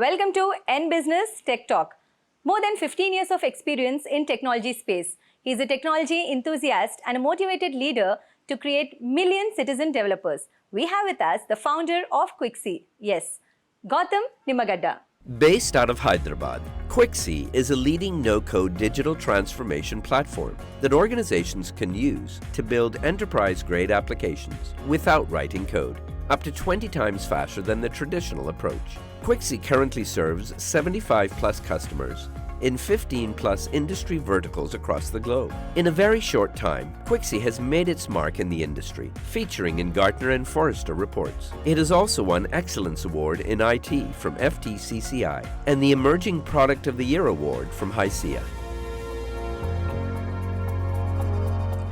Welcome to N Business Tech Talk. More than 15 years of experience in technology space. He's a technology enthusiast and a motivated leader to create million citizen developers. We have with us the founder of Quixy. Yes, Gautam Nimagadda. Based out of Hyderabad, Quixy is a leading no-code digital transformation platform that organizations can use to build enterprise-grade applications without writing code, up to 20 times faster than the traditional approach. Quixy currently serves 75 plus customers in 15 plus industry verticals across the globe. In a very short time, Quixy has made its mark in the industry, featuring in Gartner and Forrester reports. It has also won Excellence Award in IT from FTCCI and the Emerging Product of the Year Award from HYCEA.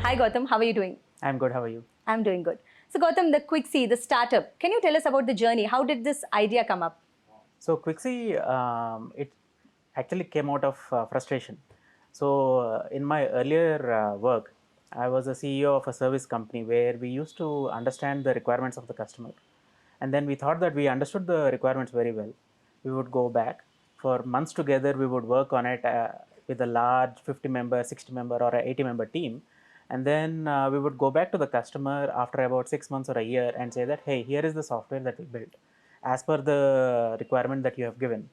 Hi Gautam, how are you doing? I'm good. How are you? I'm doing good. So Gautam, the Quixy, the startup, can you tell us about the journey? How did this idea come up? So Quixy, it actually came out of frustration. So in my earlier work, I was a CEO of a service company where we used to understand the requirements of the customer. And then we thought that we understood the requirements very well. We would go back for months together. We would work on it with a large 50 member, 60 member or a 80 member team. And then we would go back to the customer after about 6 months or a year and say that, hey, here is the software that we built as per the requirement that you have given.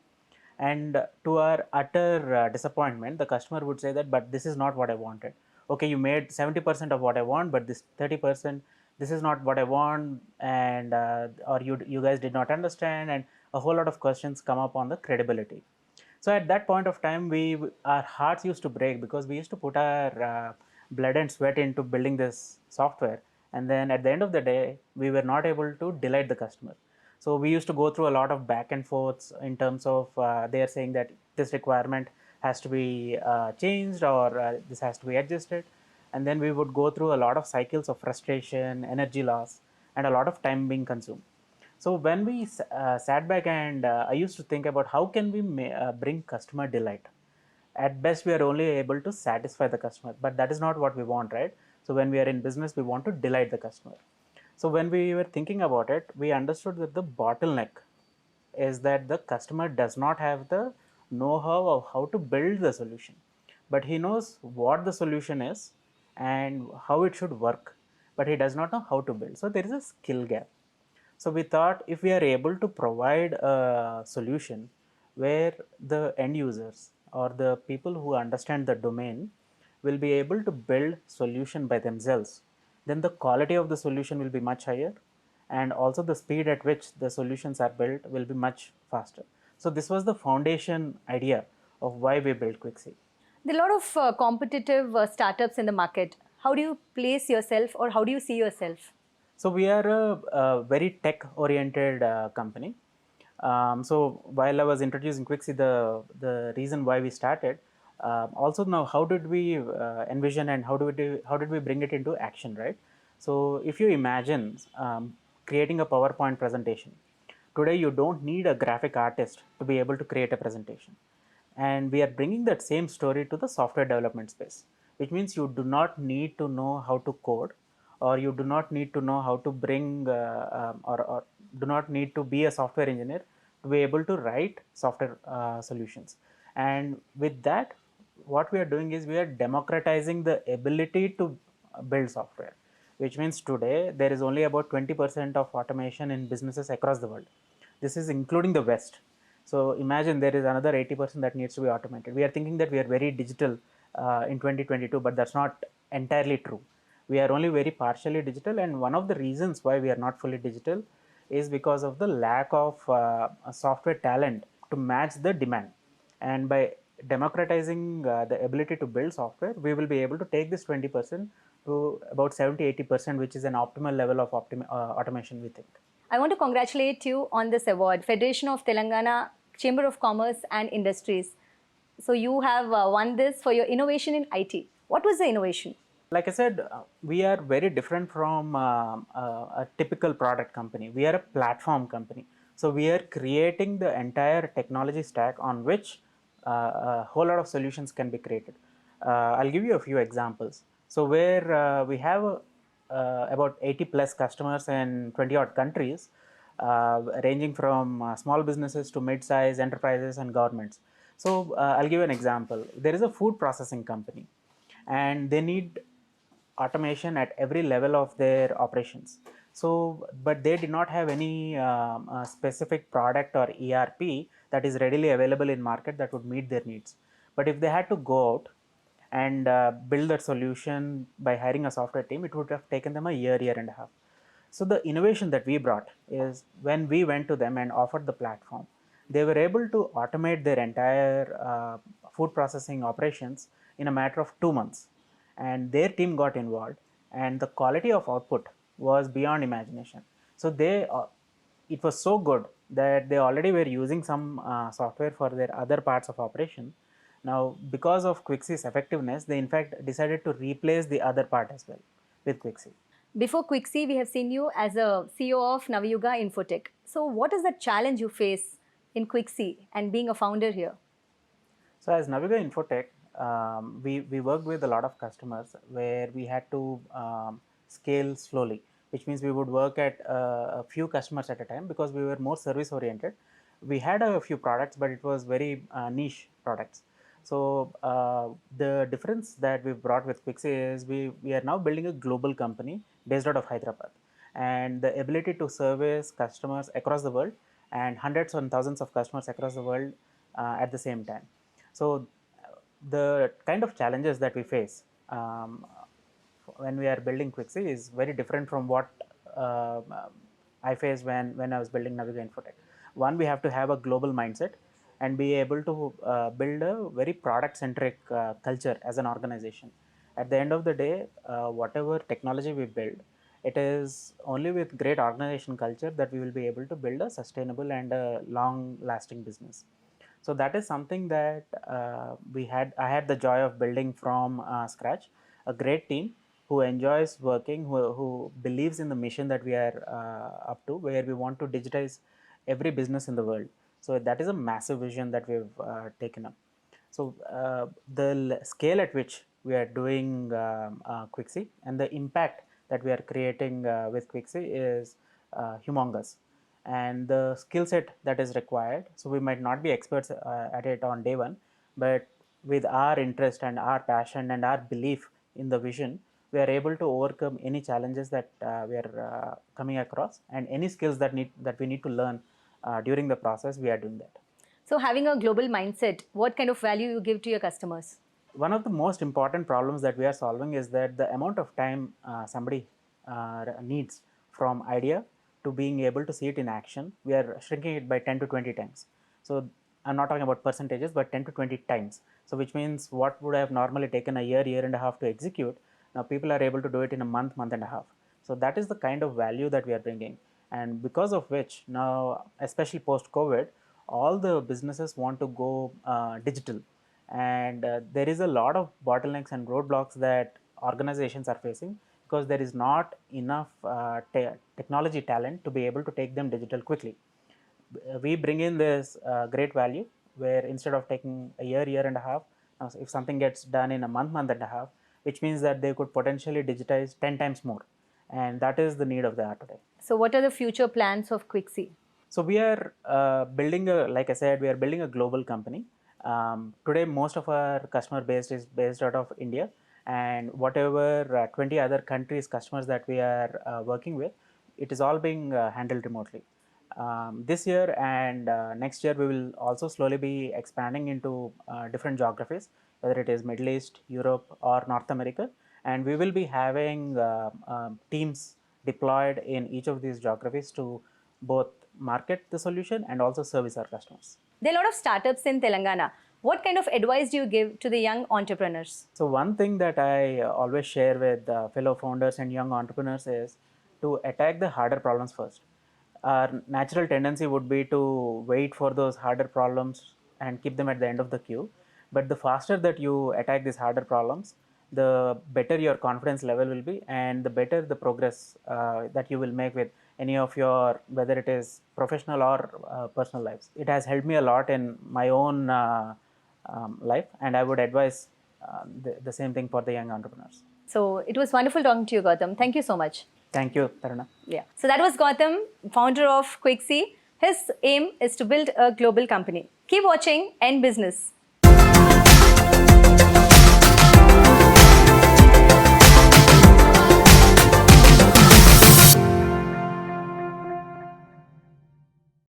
And to our utter disappointment, the customer would say that, but this is not what I wanted. Okay, you made 70% of what I want, but this 30%, this is not what I want, and or you guys did not understand, and a whole lot of questions come up on the credibility. So at that point of time, our hearts used to break because we used to put our blood and sweat into building this software, and then at the end of the day, we were not able to delight the customer. So we used to go through a lot of back and forths in terms of they are saying that this requirement has to be changed or this has to be adjusted. And then we would go through a lot of cycles of frustration, energy loss, and a lot of time being consumed. So when we sat back and I used to think about how can we bring customer delight. At best, we are only able to satisfy the customer, but that is not what we want, right? So when we are in business, we want to delight the customer. So when we were thinking about it, we understood that the bottleneck is that the customer does not have the know-how of how to build the solution, but he knows what the solution is and how it should work, but he does not know how to build. So there is a skill gap. So we thought if we are able to provide a solution where the end users or the people who understand the domain will be able to build solution by themselves, then the quality of the solution will be much higher, and also the speed at which the solutions are built will be much faster. So this was the foundation idea of why we built Quixy. There are a lot of competitive startups in the market. How do you place yourself or how do you see yourself? So we are a very tech-oriented company. So while I was introducing Quixy, the reason why we started, also now how did we envision and how did we bring it into action, right? So if you imagine creating a PowerPoint presentation, today you don't need a graphic artist to be able to create a presentation, and we are bringing that same story to the software development space, which means you do not need to know how to code, or you do not need to know how to bring or do not need to be a software engineer to be able to write software solutions. And with that, what we are doing is we are democratizing the ability to build software, which means today there is only about 20% of automation in businesses across the world. This is including the West. So imagine there is another 80% that needs to be automated. We are thinking that we are very digital in 2022, but that's not entirely true. We are only very partially digital, and one of the reasons why we are not fully digital is because of the lack of software talent to match the demand. And by democratizing the ability to build software, we will be able to take this 20% to about 70-80%, which is an optimal level of automation, we think. I want to congratulate you on this award, Federation of Telangana Chamber of Commerce and Industries. So you have won this for your innovation in IT. What was the innovation? Like I said, we are very different from a typical product company. We are a platform company. So we are creating the entire technology stack on which a whole lot of solutions can be created. I'll give you a few examples. So where we have about 80 plus customers in 20 odd countries, ranging from small businesses to mid-size enterprises and governments. So I'll give you an example. There is a food processing company, and they need automation at every level of their operations. So, but they did not have any specific product or ERP that is readily available in market that would meet their needs. But if they had to go out and build that solution by hiring a software team, it would have taken them a year and a half. So the innovation that we brought is when we went to them and offered the platform, they were able to automate their entire food processing operations in a matter of 2 months, and their team got involved, and the quality of output was beyond imagination. So it was so good that they already were using some software for their other parts of operation. Now, because of Quixy's effectiveness, they in fact decided to replace the other part as well with Quixy. Before Quixy, we have seen you as a CEO of Navayuga Infotech. So what is the challenge you face in Quixy and being a founder here? So as Naviga Infotech, we worked with a lot of customers where we had to scale slowly, which means we would work at a few customers at a time because we were more service oriented. We had a few products, but it was very niche products. So the difference that we brought with Quixy is we are now building a global company based out of Hyderabad, and the ability to service customers across the world and hundreds and thousands of customers across the world at the same time. So the kind of challenges that we face when we are building Quixy is very different from what I faced when I was building Naviga Infotech. One, we have to have a global mindset and be able to build a very product-centric culture as an organization. At the end of the day, whatever technology we build, it is only with great organization culture that we will be able to build a sustainable and a long-lasting business. So that is something that I had the joy of building from scratch. A great team who enjoys working, who believes in the mission that we are up to, where we want to digitize every business in the world. So that is a massive vision that we've taken up. So the scale at which we are doing Quixy and the impact that we are creating with Quixy is humongous, and the skill set that is required. So we might not be experts at it on day one, but with our interest and our passion and our belief in the vision, we are able to overcome any challenges that we are coming across, and any skills that we need to learn during the process. We are doing that. So having a global mindset, what kind of value you give to your customers? One of the most important problems that we are solving is that the amount of time somebody needs from idea to being able to see it in action, we are shrinking it by 10 to 20 times. So I'm not talking about percentages, but 10 to 20 times. So which means what would have normally taken a year and a half to execute, now people are able to do it in a month and a half. So that is the kind of value that we are bringing. And because of which now, especially post-COVID, all the businesses want to go digital. And there is a lot of bottlenecks and roadblocks that organizations are facing because there is not enough technology talent to be able to take them digital quickly. We bring in this great value where instead of taking a year and a half, if something gets done in a month and a half, which means that they could potentially digitize 10 times more. And that is the need of the hour today. So what are the future plans of Quixy? So we are like I said, we are building a global company. Today, most of our customer base is based out of India, and whatever 20 other countries customers that we are working with, it is all being handled remotely. This year and next year, we will also slowly be expanding into different geographies, whether it is Middle East, Europe, or North America, and we will be having teams deployed in each of these geographies to both market the solution and also service our customers. There are a lot of startups in Telangana. What kind of advice do you give to the young entrepreneurs? So one thing that I always share with fellow founders and young entrepreneurs is to attack the harder problems first. Our natural tendency would be to wait for those harder problems and keep them at the end of the queue. But the faster that you attack these harder problems, the better your confidence level will be, and the better the progress that you will make with any of your, whether it is professional or personal lives. It has helped me a lot in my own life, and I would advise the same thing for the young entrepreneurs. So it was wonderful talking to you, Gautam. Thank you so much. Thank you, Taruna. Yeah. So that was Gautam, founder of Quixy. His aim is to build a global company. Keep watching End Business.